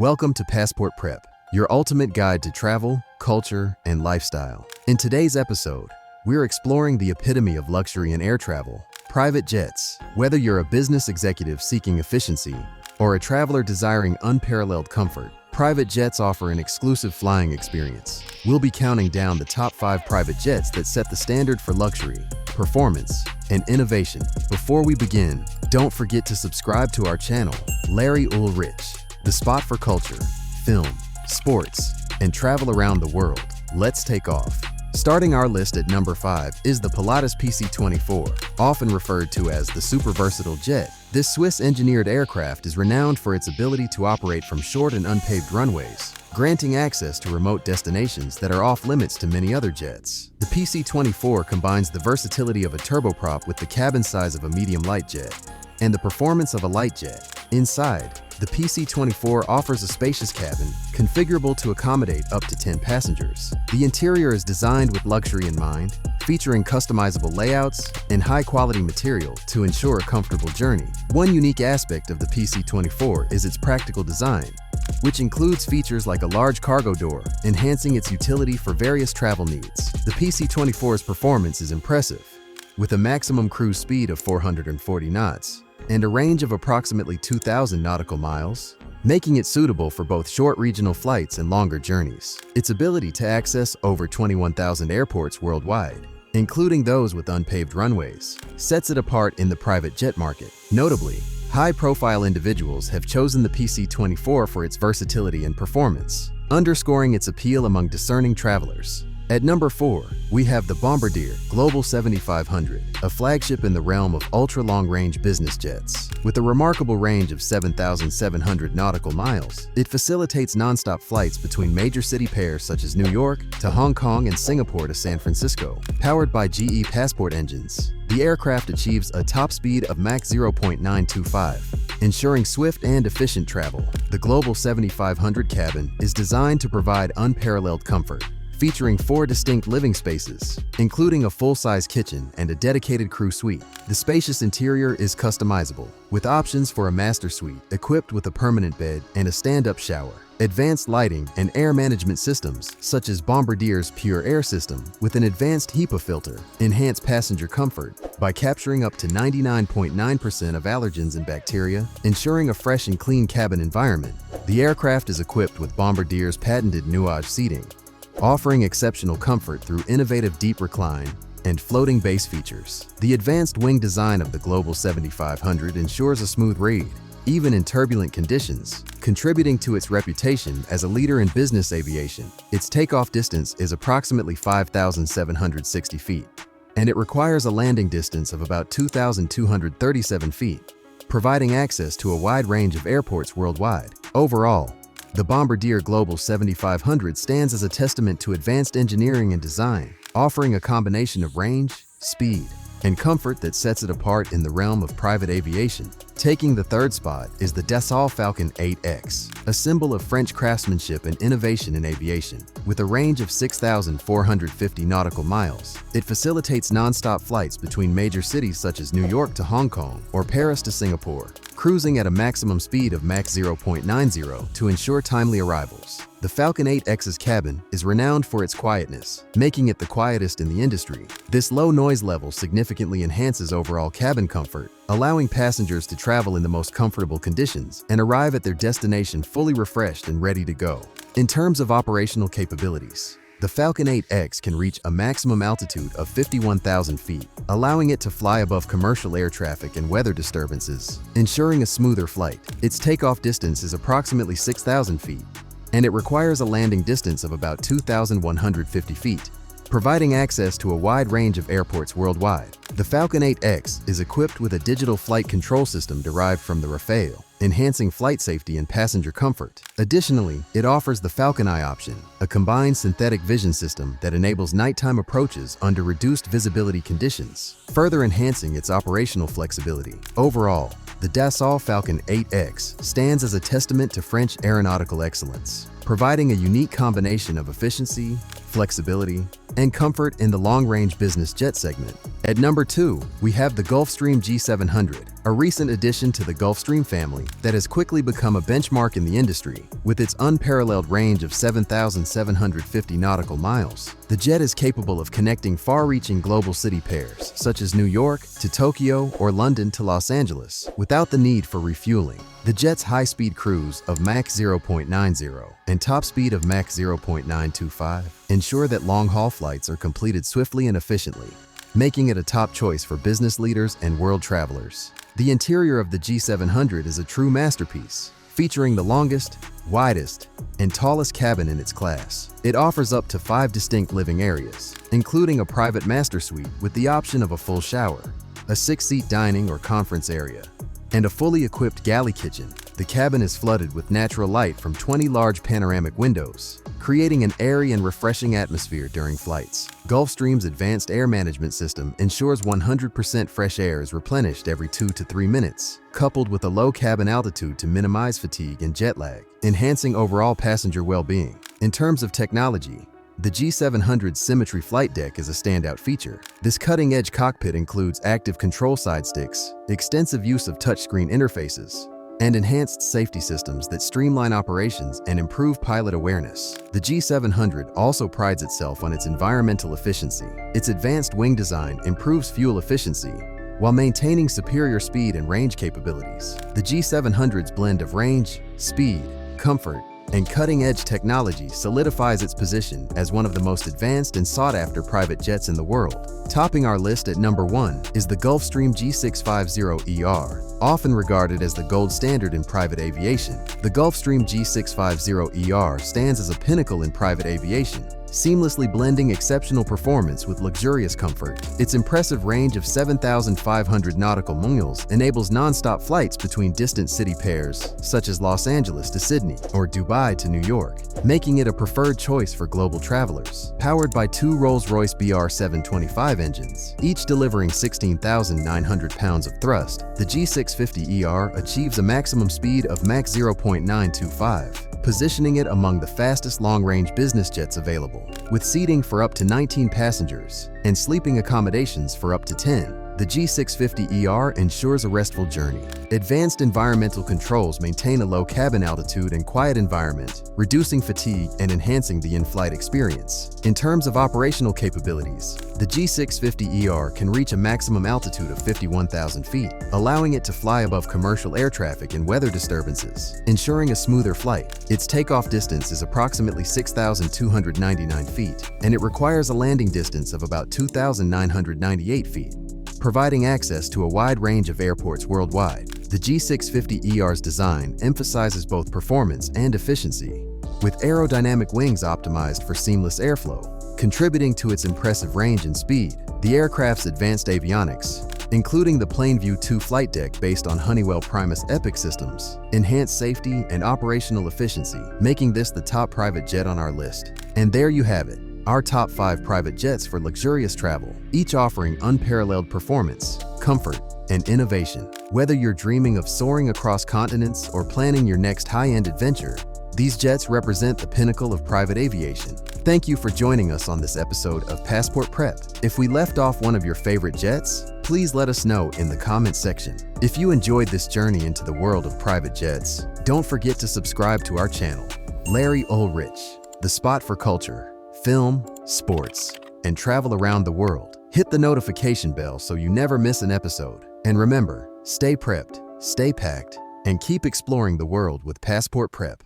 Welcome to Passport Prep, your ultimate guide to travel, culture, and lifestyle. In today's episode, we're exploring the epitome of luxury in air travel, private jets. Whether you're a business executive seeking efficiency or a traveler desiring unparalleled comfort, private jets offer an exclusive flying experience. We'll be counting down the top 5 private jets that set the standard for luxury, performance, and innovation. Before we begin, don't forget to subscribe to our channel, Larry Ulrich, the spot for culture, film, sports, and travel around the world. Let's take off. Starting our list at number 5 is the Pilatus PC24, often referred to as the super versatile jet. This Swiss-engineered aircraft is renowned for its ability to operate from short and unpaved runways, granting access to remote destinations that are off-limits to many other jets. The PC24 combines the versatility of a turboprop with the cabin size of a medium-light jet and the performance of a light jet. Inside, the PC24 offers a spacious cabin, configurable to accommodate up to 10 passengers. The interior is designed with luxury in mind, featuring customizable layouts and high-quality material to ensure a comfortable journey. One unique aspect of the PC24 is its practical design, which includes features like a large cargo door, enhancing its utility for various travel needs. The PC24's performance is impressive, with a maximum cruise speed of 440 knots and a range of approximately 2,000 nautical miles, making it suitable for both short regional flights and longer journeys. Its ability to access over 21,000 airports worldwide, including those with unpaved runways, sets it apart in the private jet market. Notably, high-profile individuals have chosen the PC24 for its versatility and performance, underscoring its appeal among discerning travelers. At number 4, we have the Bombardier Global 7500, a flagship in the realm of ultra-long-range business jets. With a remarkable range of 7,700 nautical miles, it facilitates non-stop flights between major city pairs such as New York to Hong Kong and Singapore to San Francisco. Powered by GE Passport engines, the aircraft achieves a top speed of Mach 0.925, ensuring swift and efficient travel. The Global 7500 cabin is designed to provide unparalleled comfort, featuring 4 distinct living spaces, including a full-size kitchen and a dedicated crew suite. The spacious interior is customizable, with options for a master suite equipped with a permanent bed and a stand-up shower. Advanced lighting and air management systems, such as Bombardier's Pure Air system with an advanced HEPA filter, enhance passenger comfort by capturing up to 99.9% of allergens and bacteria, ensuring a fresh and clean cabin environment. The aircraft is equipped with Bombardier's patented Nuage seating, offering exceptional comfort through innovative deep recline and floating base features. The advanced wing design of the Global 7500 ensures a smooth read, even in turbulent conditions, contributing to its reputation as a leader in business aviation. Its takeoff distance is approximately 5,760 feet, and it requires a landing distance of about 2,237 feet, providing access to a wide range of airports worldwide. Overall, the Bombardier Global 7500 stands as a testament to advanced engineering and design, offering a combination of range, speed, and comfort that sets it apart in the realm of private aviation. Taking the 3rd spot is the Desol Falcon 8X, a symbol of French craftsmanship and innovation in aviation. With a range of 6,450 nautical miles, it facilitates non-stop flights between major cities such as New York to Hong Kong or Paris to Singapore, cruising at a maximum speed of Mach 0.90 to ensure timely arrivals. The Falcon 8X's cabin is renowned for its quietness, making it the quietest in the industry. This low noise level significantly enhances overall cabin comfort, allowing passengers to travel in the most comfortable conditions and arrive at their destination fully refreshed and ready to go. In terms of operational capabilities, the Falcon 8X can reach a maximum altitude of 51,000 feet, allowing it to fly above commercial air traffic and weather disturbances, ensuring a smoother flight. Its takeoff distance is approximately 6,000 feet, and it requires a landing distance of about 2,150 feet, providing access to a wide range of airports worldwide. The Falcon 8X is equipped with a digital flight control system derived from the Rafale, enhancing flight safety and passenger comfort. Additionally, it offers the Falcon Eye option, a combined synthetic vision system that enables nighttime approaches under reduced visibility conditions, further enhancing its operational flexibility. Overall, the Desol Falcon 8X stands as a testament to French aeronautical excellence, providing a unique combination of efficiency, flexibility, and comfort in the long-range business jet segment. At number 2, we have the Gulfstream G700, a recent addition to the Gulfstream family that has quickly become a benchmark in the industry. With its unparalleled range of 7,750 nautical miles, the jet is capable of connecting far-reaching global city pairs, such as New York to Tokyo or London to Los Angeles, without the need for refueling. The jet's high-speed cruise of Mach 0.90 and top speed of Mach 0.925 ensure that long-haul flights are completed swiftly and efficiently, making it a top choice for business leaders and world travelers. The interior of the G700 is a true masterpiece, featuring the longest, widest, and tallest cabin in its class. It offers up to 5 distinct living areas, including a private master suite with the option of a full shower, a 6-seat dining or conference area, and a fully equipped galley kitchen. The cabin is flooded with natural light from 20 large panoramic windows, creating an airy and refreshing atmosphere during flights. Gulfstream's advanced air management system ensures 100% fresh air is replenished every 2 to 3 minutes, coupled with a low cabin altitude to minimize fatigue and jet lag, enhancing overall passenger well-being. In terms of technology, the G700's Symmetry flight deck is a standout feature. This cutting-edge cockpit includes active control side sticks, extensive use of touchscreen interfaces, and enhanced safety systems that streamline operations and improve pilot awareness. The G700 also prides itself on its environmental efficiency. Its advanced wing design improves fuel efficiency while maintaining superior speed and range capabilities. The G700's blend of range, speed, comfort, and cutting-edge technology solidifies its position as one of the most advanced and sought-after private jets in the world. Topping our list at number 1 is the Gulfstream G650 ER, often regarded as the gold standard in private aviation. The Gulfstream G650 ER stands as a pinnacle in private aviation, seamlessly blending exceptional performance with luxurious comfort. Its impressive range of 7,500 nautical miles enables non-stop flights between distant city pairs, such as Los Angeles to Sydney or Dubai to New York, making it a preferred choice for global travelers. Powered by 2 Rolls-Royce BR725 engines, each delivering 16,900 pounds of thrust, the G650 ER achieves a maximum speed of Mach 0.925, positioning it among the fastest long-range business jets available. With seating for up to 19 passengers and sleeping accommodations for up to 10, the G650 ER ensures a restful journey. Advanced environmental controls maintain a low cabin altitude and quiet environment, reducing fatigue and enhancing the in-flight experience. In terms of operational capabilities, the G650 ER can reach a maximum altitude of 51,000 feet, allowing it to fly above commercial air traffic and weather disturbances, ensuring a smoother flight. Its takeoff distance is approximately 6,299 feet, and it requires a landing distance of about 2,998 feet, providing access to a wide range of airports worldwide. The G650 ER's design emphasizes both performance and efficiency, with aerodynamic wings optimized for seamless airflow, contributing to its impressive range and speed. The aircraft's advanced avionics, including the PlaneView 2 flight deck based on Honeywell Primus Epic systems, enhance safety and operational efficiency, making this the top private jet on our list. And there you have it, our top 5 private jets for luxurious travel, each offering unparalleled performance, comfort, and innovation. Whether you're dreaming of soaring across continents or planning your next high-end adventure, these jets represent the pinnacle of private aviation. Thank you for joining us on this episode of Passport Prep. If we left off one of your favorite jets, please let us know in the comments section. If you enjoyed this journey into the world of private jets, don't forget to subscribe to our channel, Larry Ulrich, the spot for culture, film, sports, and travel around the world. Hit the notification bell so you never miss an episode. And remember, stay prepped, stay packed, and keep exploring the world with Passport Prep.